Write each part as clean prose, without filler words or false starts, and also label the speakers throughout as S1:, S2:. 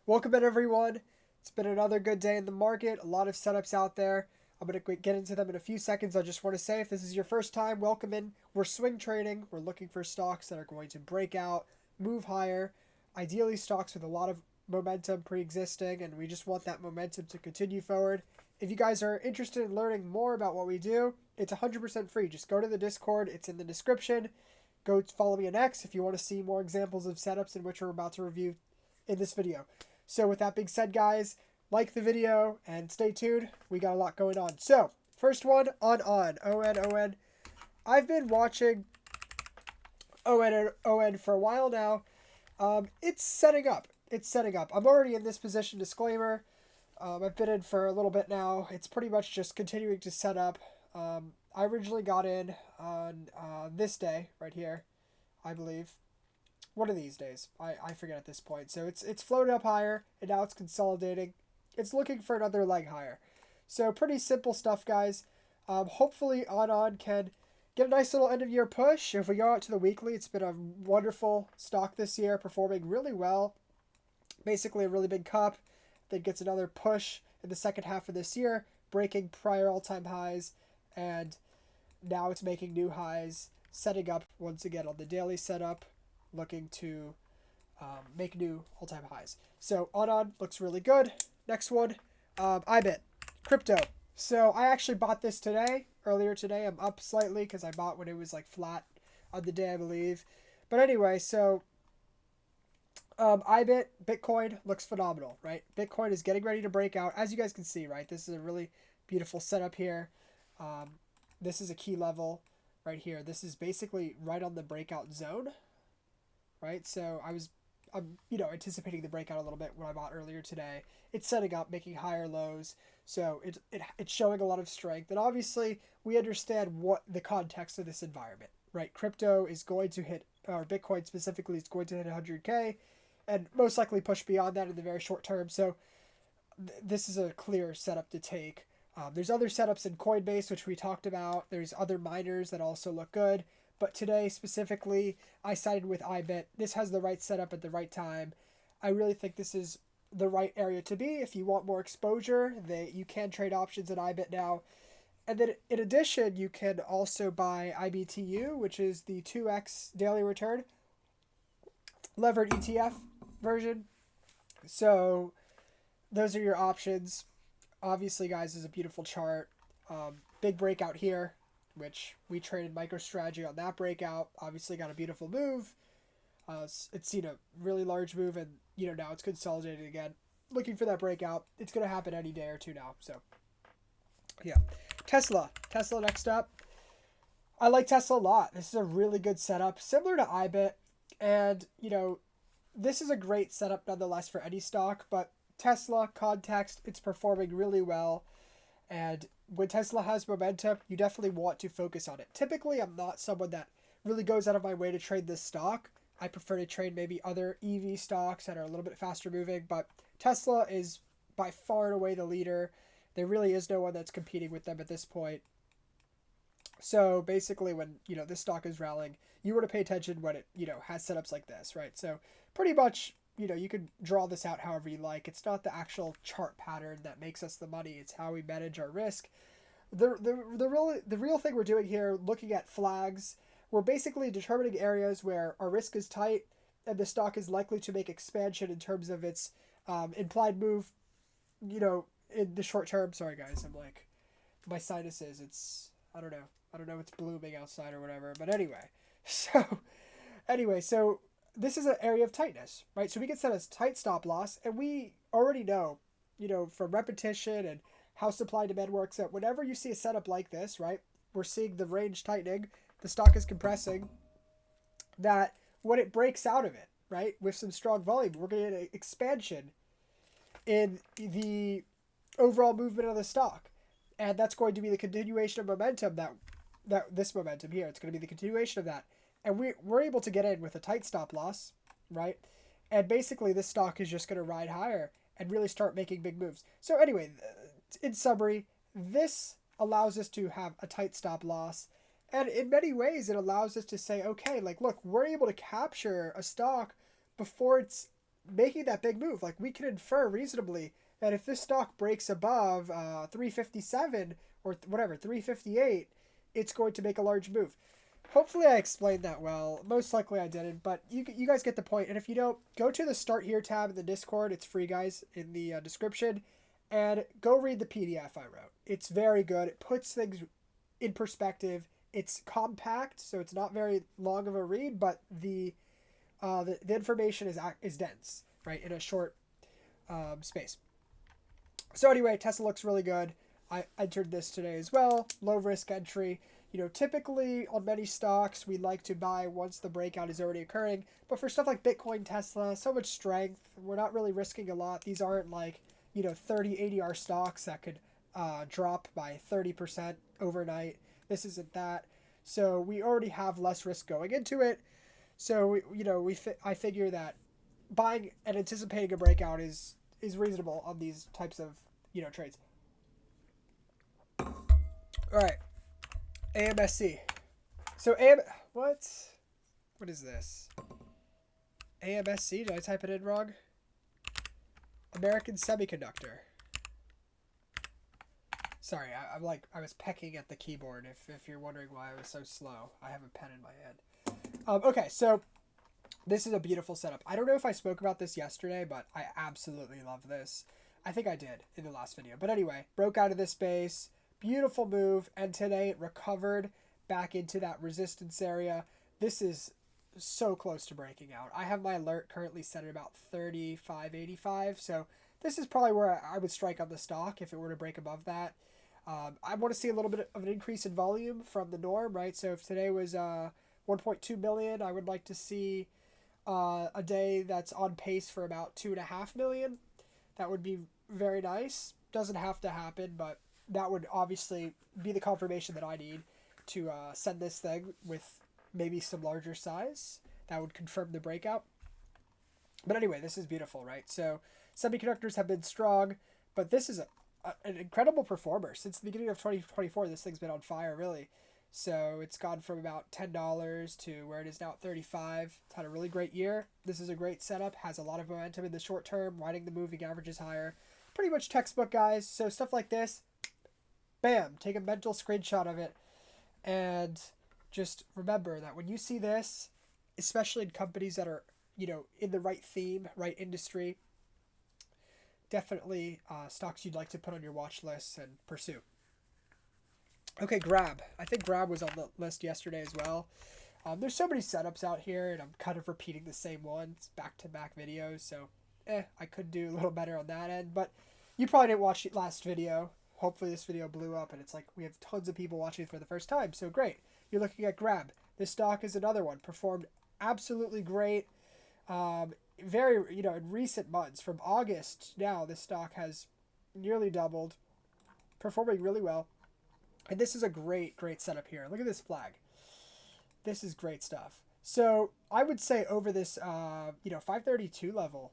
S1: Welcome in, everyone. It's been another good day in the market. A lot of setups out there. I'm going to get into them in a few seconds. I just want to say if this is your first time, welcome in. We're swing trading. We're looking for stocks that are going to break out, move higher, ideally stocks with a lot of momentum pre existing, and we just want that momentum to continue forward. If you guys are interested in learning more about what we do, it's 100% free. Just go to the Discord, it's in the description. Go follow me on X if you want to see more examples of setups in which we're about to review in this video. So with that being said, guys, like the video and stay tuned. We got a lot going on. So first one on. I've been watching ON for a while now. It's setting up. It's setting up. I'm already in this position. Disclaimer. I've been in for a little bit now. It's pretty much just continuing to set up. I originally got in on this day right here, I believe. One of these days. I forget at this point. So it's floated up higher and now it's consolidating. It's looking for another leg higher. So pretty simple stuff, guys. Hopefully On can get a nice little end of year push. If we go out to the weekly, it's been a wonderful stock this year, performing really well. Basically a really big cup. Then gets another push in the second half of this year, breaking prior all-time highs, and now it's making new highs, setting up once again on the daily setup, looking to make new all-time highs. So On looks really good. Next one, IBIT, crypto. So I actually bought this today, earlier today. I'm up slightly because I bought when it was like flat on the day, I believe. But anyway, so IBIT, Bitcoin looks phenomenal, right? Bitcoin is getting ready to break out. As you guys can see, right? This is a really beautiful setup here. Um, this is a key level right here. This is basically right on the breakout zone, right? So I'm anticipating the breakout a little bit when I bought earlier today. It's setting up, making higher lows, so it's showing a lot of strength. And obviously, we understand what the context of this environment, right? Crypto is going to hit, or Bitcoin specifically is going to hit 100K, and most likely push beyond that in the very short term. So this is a clear setup to take. There's other setups in Coinbase, which we talked about. There's other miners that also look good. But today, specifically, I sided with IBIT. This has the right setup at the right time. I really think this is the right area to be. If you want more exposure, you can trade options at IBIT now. And then in addition, you can also buy IBTU, which is the 2x daily return levered ETF version. So those are your options. Obviously, guys, this is a beautiful chart. Big breakout here, which we traded MicroStrategy on that breakout. Obviously, got a beautiful move. It's seen a really large move, and now it's consolidating again. Looking for that breakout. It's gonna happen any day or two now. So, yeah, Tesla next up. I like Tesla a lot. This is a really good setup, similar to IBIT, and this is a great setup nonetheless for any stock. But Tesla context, it's performing really well. And when Tesla has momentum, you definitely want to focus on it. Typically, I'm not someone that really goes out of my way to trade this stock. I prefer to trade maybe other EV stocks that are a little bit faster moving, but Tesla is by far and away the leader. There really is no one that's competing with them at this point. So basically, when this stock is rallying, you want to pay attention when it has setups like this, right? So pretty much you can draw this out however you like. It's not the actual chart pattern that makes us the money. It's how we manage our risk. The real thing we're doing here, looking at flags, we're basically determining areas where our risk is tight and the stock is likely to make expansion in terms of its implied move, in the short term. Sorry, guys, I'm like, my sinuses, I don't know. I don't know, it's blooming outside or whatever. But anyway, so this is an area of tightness, right? So we can set a tight stop loss, and we already know, from repetition and how supply and demand works out. Whenever you see a setup like this, right, we're seeing the range tightening, the stock is compressing. That when it breaks out of it, right, with some strong volume, we're going to get an expansion in the overall movement of the stock, and that's going to be the continuation of momentum that this momentum here. It's going to be the continuation of that, and we're able to get in with a tight stop loss, right? And basically, this stock is just going to ride higher and really start making big moves. So anyway, in summary, this allows us to have a tight stop loss. And in many ways, it allows us to say, okay, like, look, we're able to capture a stock before it's making that big move. Like, we can infer reasonably that if this stock breaks above 357 or whatever, 358, it's going to make a large move. Hopefully I explained that well. Most likely I didn't, but you guys get the point. And if you don't, go to the Start Here tab in the Discord. It's free, guys, in the description. And go read the PDF I wrote. It's very good. It puts things in perspective. It's compact, so it's not very long of a read, but the information is dense, right, in a short space. So anyway, Tesla looks really good. I entered this today as well. Low risk entry. You know, typically on many stocks, we like to buy once the breakout is already occurring. But for stuff like Bitcoin, Tesla, so much strength, we're not really risking a lot. These aren't like, 30 ADR stocks that could drop by 30% overnight. This isn't that. So we already have less risk going into it. So, I figure that buying and anticipating a breakout is reasonable on these types of, trades. All right. AMSC. So what is this? AMSC, did I type it in wrong? American Semiconductor. Sorry, I was pecking at the keyboard if you're wondering why I was so slow. I have a pen in my hand. Okay, so this is a beautiful setup. I don't know if I spoke about this yesterday, but I absolutely love this. I think I did in the last video. But anyway, broke out of this space. Beautiful move, and today it recovered back into that resistance area. This is so close to breaking out. I have my alert currently set at about 35.85, so this is probably where I would strike on the stock if it were to break above that. I want to see a little bit of an increase in volume from the norm, right? So if today was 1.2 million, I would like to see a day that's on pace for about 2.5 million. That would be very nice. Doesn't have to happen, but that would obviously be the confirmation that I need to send this thing with maybe some larger size. That would confirm the breakout. But anyway, this is beautiful, right? So semiconductors have been strong, but this is an incredible performer. Since the beginning of 2024, this thing's been on fire, really. So it's gone from about $10 to where it is now at 35. It's had a really great year. This is a great setup, has a lot of momentum in the short term, riding the moving averages higher. Pretty much textbook, guys. So stuff like this, bam, take a mental screenshot of it. And just remember that when you see this, especially in companies that are, in the right theme, right industry, definitely stocks you'd like to put on your watch list and pursue. Okay, Grab. I think Grab was on the list yesterday as well. There's so many setups out here, and I'm kind of repeating the same ones, back-to-back videos, so I could do a little better on that end, but you probably didn't watch the last video. Hopefully this video blew up, and it's like we have tons of people watching for the first time, so great. You're looking at Grab. This stock is another one. Performed absolutely great. Very, in recent months, from August now, this stock has nearly doubled, performing really well. And this is a great setup here. Look at this flag. This is great stuff. So I would say over this, 532 level,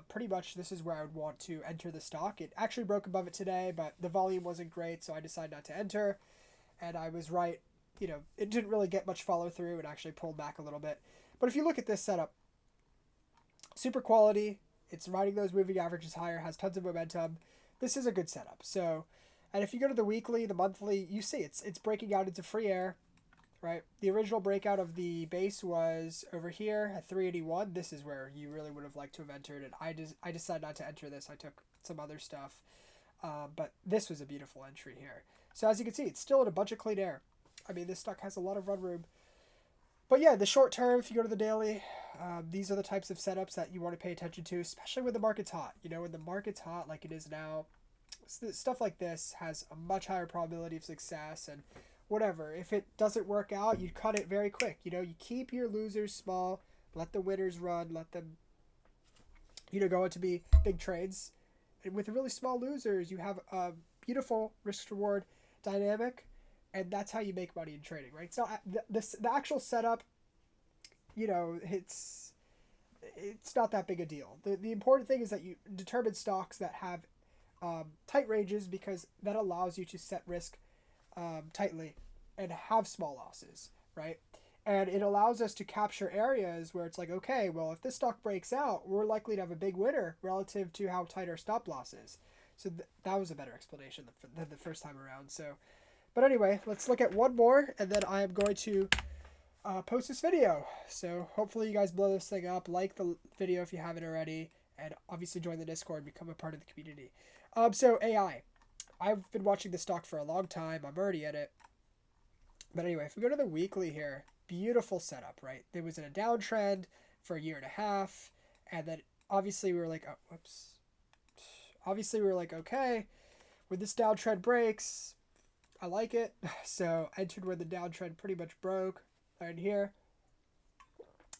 S1: pretty much this is where I would want to enter the stock. It actually broke above it today, but the volume wasn't great, so I decided not to enter. And I was right. It didn't really get much follow through. It actually pulled back a little bit. But if you look at this setup, super quality. It's riding those moving averages higher, has tons of momentum. This is a good setup. So, and if you go to the weekly, the monthly, you see it's breaking out into free air, right? The original breakout of the base was over here at 381. This is where you really would have liked to have entered, and I decided not to enter this. I took some other stuff, but this was a beautiful entry here. So as you can see, it's still in a bunch of clean air. I mean, this stock has a lot of run room. But yeah, the short term, if you go to the daily, these are the types of setups that you want to pay attention to, especially when the market's hot. When the market's hot like it is now, stuff like this has a much higher probability of success. And whatever, if it doesn't work out, you cut it very quick. You keep your losers small, let the winners run, let them, go on to be big trades. And with really small losers, you have a beautiful risk-reward dynamic. And that's how you make money in trading, right? So the actual setup, it's not that big a deal. The important thing is that you determine stocks that have tight ranges, because that allows you to set risk tightly and have small losses, right? And it allows us to capture areas where it's like, okay, well, if this stock breaks out, we're likely to have a big winner relative to how tight our stop loss is. So that was a better explanation than the first time around. So, but anyway, let's look at one more, and then I am going to post this video. So hopefully you guys blow this thing up. Like the video if you haven't already, and obviously join the Discord and become a part of the community. So AI. I've been watching this stock for a long time. I'm already in it. But anyway, if we go to the weekly here, beautiful setup, right? It was in a downtrend for a year and a half, and then obviously we were like, oh, whoops. Obviously we were like, okay, when this downtrend breaks, I like it. So I entered when the downtrend pretty much broke right here.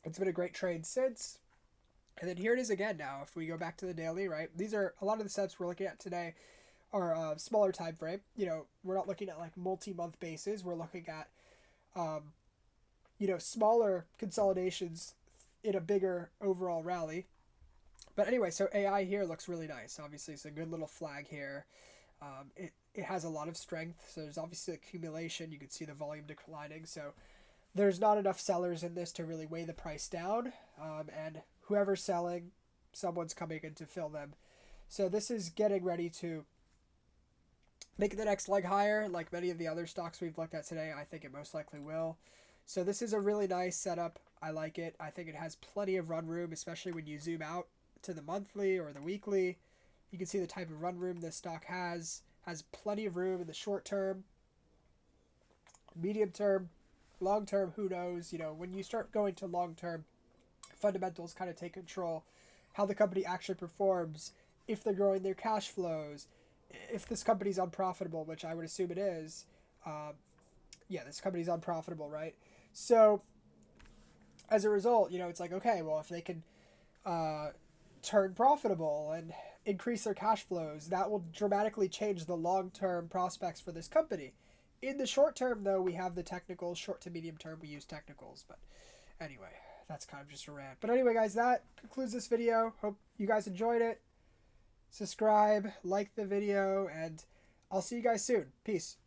S1: It's been a great trade since. And then here it is again now. If we go back to the daily, right? These are a lot of the steps we're looking at today are smaller time frame. You know, we're not looking at like multi-month bases. We're looking at you know, smaller consolidations in a bigger overall rally. But anyway, so AI here looks really nice. Obviously, it's a good little flag here. It has a lot of strength, so there's obviously accumulation. You can see the volume declining, so there's not enough sellers in this to really weigh the price down. And whoever's selling, someone's coming in to fill them. So this is getting ready to make the next leg higher, like many of the other stocks we've looked at today. I think it most likely will. So this is a really nice setup. I like it. I think it has plenty of run room, especially when you zoom out to the monthly or the weekly. You can see the type of run room this stock has plenty of room in the short term, medium term, long term. Who knows? You know, when you start going to long term, fundamentals kind of take control. How the company actually performs, if they're growing their cash flows, if this company's unprofitable, which I would assume it is. Yeah, this company's unprofitable, right? So as a result, you know, it's like, okay, well, if they can turn profitable and increase their cash flows, that will dramatically change the long-term prospects for this company. In the short term, though, we have the technicals. Short to medium term, we use technicals. But anyway, that's kind of just a rant. But anyway, guys, that concludes this video. Hope you guys enjoyed it. Subscribe, like the video, and I'll see you guys soon. Peace.